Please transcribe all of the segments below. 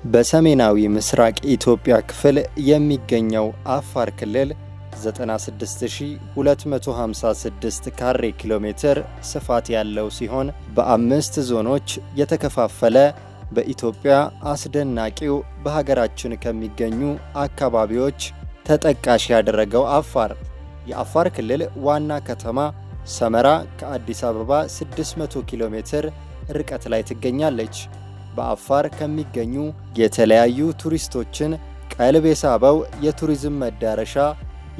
በሰሜናዊ ምስራቅ ኢትዮጵያ ክፍል የሚገኘው አፋር ክልል 96256 ካሬ ኪሎ ሜትር ስፋት ያለው ሲሆን በአምስት ዞኖች የተከፋፈለ በኢትዮጵያ አስደናቂው በሀገራችን ከሚገኙ አካባቢዎች ተጠቃሽ ያደረገው የአፋር ክልል ዋና ከተማ ሰመራ ከአዲስ አበባ 600 ኪሎ ሜትር ርቀት ላይ ትገኛለች። በአፋር ከሚገኙ የተለያዩ ቱሪስቶችን ቀልብ የሳበው የቱሪዝም መዳረሻ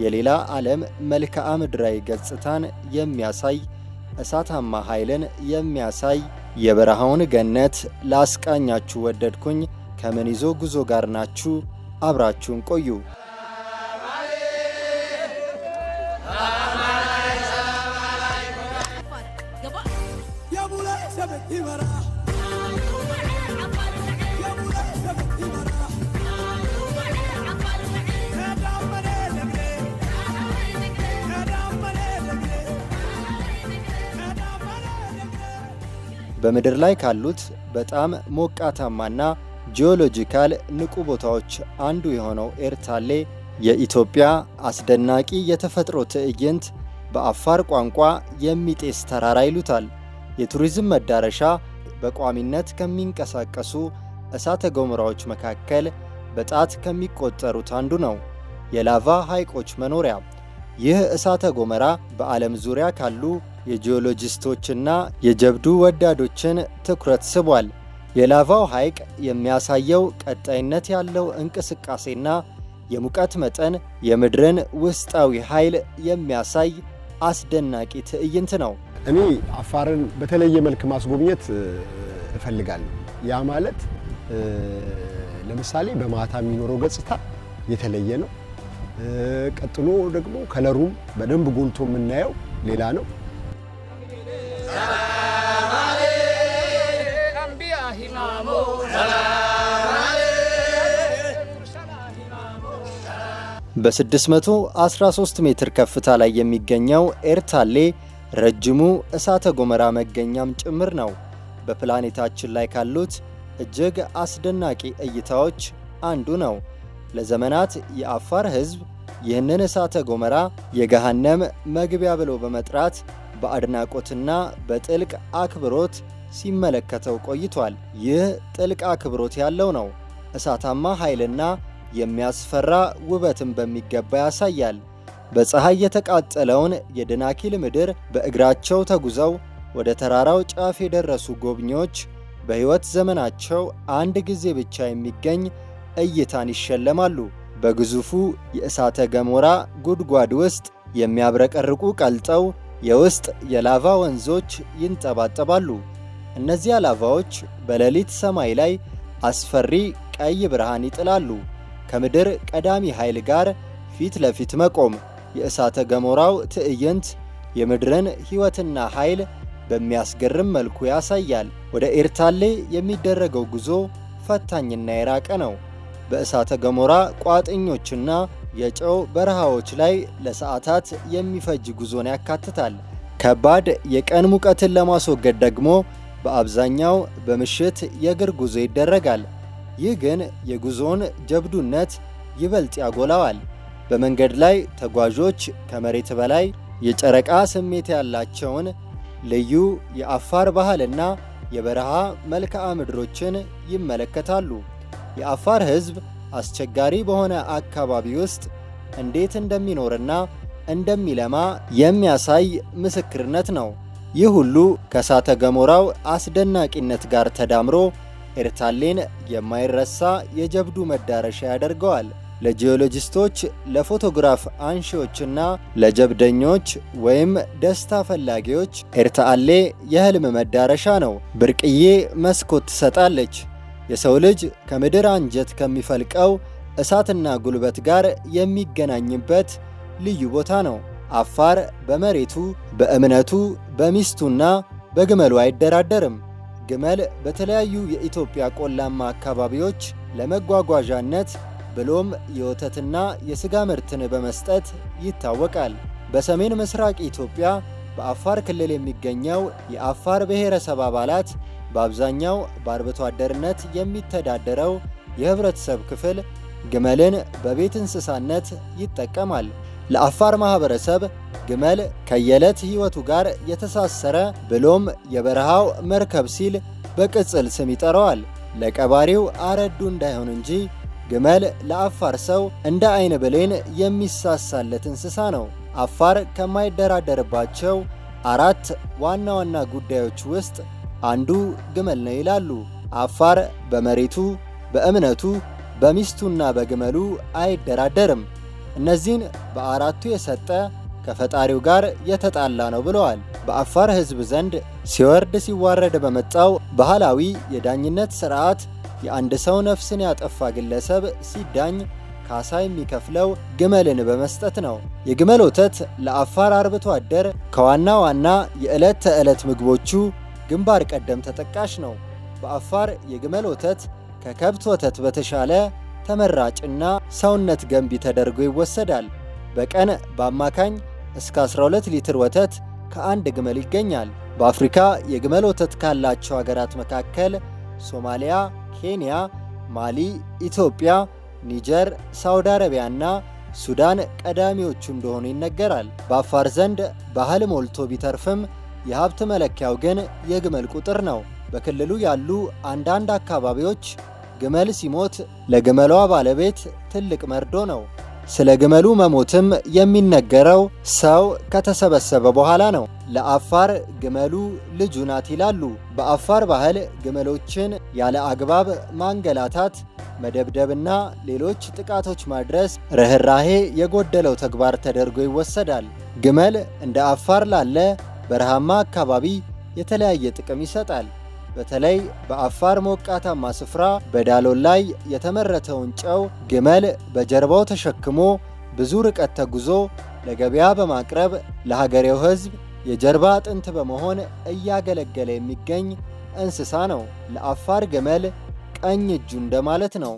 የሌላ ዓለም መልክዓ ምድራዊ ገጽታን የሚያሳይ እሳታማ ኃይልን የሚያሳይ የበረሃውን ገነት ላስቃኛችሁ ወደድኩኝ። ከምን ይዞ ጉዞ ጋር ናችሁ? አብራችሁን ቆዩ። በምድር ላይ ካሉት በጣም ሞቃታማና ጂኦሎጂካል ንቁ ቦታዎች አንዱ የሆነው ኤርታሌ የኢትዮጵያ አስደናቂ የተፈጥሮ ትዕይንት በአፋር ቋንቋ የሚጤስ ተራራ ይሉታል። የቱሪዝም መዳረሻ በቋሚነት ከሚንቀሳቀሱ እሳተ ገሞራዎች መካከል በጣት ከሚቆጠሩት አንዱ ነው። የላቫ ሐይቆች መኖሪያ። ይህ እሳተ ገሞራ በዓለም ዙሪያ ካሉ የጂኦሎጂስቶችና የጀብዱ ወዳዶችን ትኩረት ስቧል። የላቫው ሐይቅ የሚያሳየው ቀጣይነት ያለው እንቅስቃሴና የሙቀት መጠን የምድርን ውስጣዊ ኃይል የሚያሳይ አስደናቂ ትዕይንት ነው። እኔ አፋርን በተለየ መልክ ማስጎብኘት እፈልጋለሁ። ያ ማለት ለምሳሌ በማታ የሚኖረው ገጽታ የተለየ ነው። ቀጥሎ ደግሞ ከለሩም በደንብ ጎልቶ የምናየው ሌላ ነው። በ613 ሜትር ከፍታ ላይ የሚገኘው ኤርታሌ ረጅሙ እሳተ ገሞራ መገኛም ጭምር ነው። በፕላኔታችን ላይ ካሉት እጅግ አስደናቂ እይታዎች አንዱ ነው። ለዘመናት የአፋር ሕዝብ ይህንን እሳተ ገሞራ የገሃነም መግቢያ ብሎ በመጥራት በአድናቆትና በጥልቅ አክብሮት ሲመለከተው ቆይቷል። ይህ ጥልቅ አክብሮት ያለው ነው እሳታማ ኃይልና የሚያስፈራ ውበትን በሚገባ ያሳያል። በፀሐይ የተቃጠለውን የደናኪል ምድር በእግራቸው ተጉዘው ወደ ተራራው ጫፍ የደረሱ ጎብኚዎች በሕይወት ዘመናቸው አንድ ጊዜ ብቻ የሚገኝ እይታን ይሸለማሉ። በግዙፉ የእሳተ ገሞራ ጉድጓድ ውስጥ የሚያብረቀርቁ ቀልጠው የውስጥ የላቫ ወንዞች ይንጠባጠባሉ። እነዚያ ላቫዎች በሌሊት ሰማይ ላይ አስፈሪ ቀይ ብርሃን ይጥላሉ። ከምድር ቀዳሚ ኃይል ጋር ፊት ለፊት መቆም የእሳተ ገሞራው ትዕይንት የምድርን ሕይወትና ኃይል በሚያስገርም መልኩ ያሳያል። ወደ ኤርታሌ የሚደረገው ጉዞ ፈታኝና የራቀ ነው። በእሳተ ገሞራ ቋጥኞችና የጨው በረሃዎች ላይ ለሰዓታት የሚፈጅ ጉዞን ያካትታል። ከባድ የቀን ሙቀትን ለማስወገድ ደግሞ በአብዛኛው በምሽት የእግር ጉዞ ይደረጋል። ይህ ግን የጉዞውን ጀብዱነት ይበልጥ ያጎላዋል። በመንገድ ላይ ተጓዦች ከመሬት በላይ የጨረቃ ስሜት ያላቸውን ልዩ የአፋር ባህልና የበረሃ መልክዓ ምድሮችን ይመለከታሉ። የአፋር ሕዝብ አስቸጋሪ በሆነ አካባቢ ውስጥ እንዴት እንደሚኖርና እንደሚለማ የሚያሳይ ምስክርነት ነው። ይህ ሁሉ ከእሳተ ገሞራው አስደናቂነት ጋር ተዳምሮ ኤርታሌን የማይረሳ የጀብዱ መዳረሻ ያደርገዋል። ለጂኦሎጂስቶች፣ ለፎቶግራፍ አንሺዎችና ለጀብደኞች ወይም ደስታ ፈላጊዎች ኤርታሌ የህልም መዳረሻ ነው። ብርቅዬ መስኮት ትሰጣለች። የሰው ልጅ ከምድር አንጀት ከሚፈልቀው እሳትና ጉልበት ጋር የሚገናኝበት ልዩ ቦታ ነው። አፋር በመሬቱ፣ በእምነቱ፣ በሚስቱና በግመሉ አይደራደርም። ግመል በተለያዩ የኢትዮጵያ ቆላማ አካባቢዎች ለመጓጓዣነት ብሎም የወተትና የሥጋ ምርትን በመስጠት ይታወቃል። በሰሜን ምስራቅ ኢትዮጵያ በአፋር ክልል የሚገኘው የአፋር ብሔረሰብ አባላት በአብዛኛው በአርብቶ አደርነት የሚተዳደረው የህብረተሰብ ክፍል ግመልን በቤት እንስሳነት ይጠቀማል። ለአፋር ማህበረሰብ ግመል ከየዕለት ህይወቱ ጋር የተሳሰረ ብሎም የበረሃው መርከብ ሲል በቅጽል ስም ይጠራዋል። ለቀባሪው አረዱ እንዳይሆን እንጂ ግመል ለአፋር ሰው እንደ አይን ብሌን የሚሳሳለት እንስሳ ነው። አፋር ከማይደራደርባቸው 4 ዋና ዋና ጉዳዮች ውስጥ አንዱ ግመል ነው ይላሉ። አፋር በመሬቱ፣ በእምነቱ፣ በሚስቱና በግመሉ አይደራደርም። እነዚህን በአራቱ የሰጠ ከፈጣሪው ጋር የተጣላ ነው ብለዋል። በአፋር ህዝብ ዘንድ ሲወርድ ሲዋረድ በመጣው ባህላዊ የዳኝነት ሥርዓት የአንድ ሰው ነፍስን ያጠፋ ግለሰብ ሲዳኝ ካሳ የሚከፍለው ግመልን በመስጠት ነው። የግመል ወተት ለአፋር አርብቶ አደር ከዋና ዋና የዕለት ተዕለት ምግቦቹ ግንባር ቀደም ተጠቃሽ ነው። በአፋር የግመል ወተት ከከብት ወተት በተሻለ ተመራጭና ሰውነት ገንቢ ተደርጎ ይወሰዳል። በቀን በአማካኝ እስከ 12 ሊትር ወተት ከአንድ ግመል ይገኛል። በአፍሪካ የግመል ወተት ካላቸው ሀገራት መካከል ሶማሊያ፣ ኬንያ፣ ማሊ፣ ኢትዮጵያ፣ ኒጀር፣ ሳውዲ አረቢያና ሱዳን ቀዳሚዎቹ እንደሆኑ ይነገራል። በአፋር ዘንድ ባህል ሞልቶ ቢተርፍም የሀብት መለኪያው ግን የግመል ቁጥር ነው። በክልሉ ያሉ አንዳንድ አካባቢዎች ግመል ሲሞት ለግመሏ ባለቤት ትልቅ መርዶ ነው። ስለ ግመሉ መሞትም የሚነገረው ሰው ከተሰበሰበ በኋላ ነው። ለአፋር ግመሉ ልጁ ናት ይላሉ። በአፋር ባህል ግመሎችን ያለ አግባብ ማንገላታት፣ መደብደብና ሌሎች ጥቃቶች ማድረስ ርኅራሄ የጎደለው ተግባር ተደርጎ ይወሰዳል። ግመል እንደ አፋር ላለ በረሃማ አካባቢ የተለያየ ጥቅም ይሰጣል። በተለይ በአፋር ሞቃታማ ስፍራ በዳሎል ላይ የተመረተውን ጨው ግመል በጀርባው ተሸክሞ ብዙ ርቀት ተጉዞ ለገበያ በማቅረብ ለሀገሬው ሕዝብ የጀርባ አጥንት በመሆን እያገለገለ የሚገኝ እንስሳ ነው። ለአፋር ግመል ቀኝ እጁ እንደማለት ነው።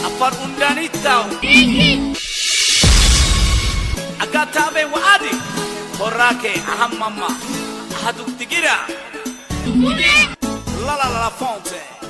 አፋር ኡንዳኒታው አጋታቤ ወአዲ ሆራኬ አሐማማ አሐዱክ ትጊራ La la la la fonte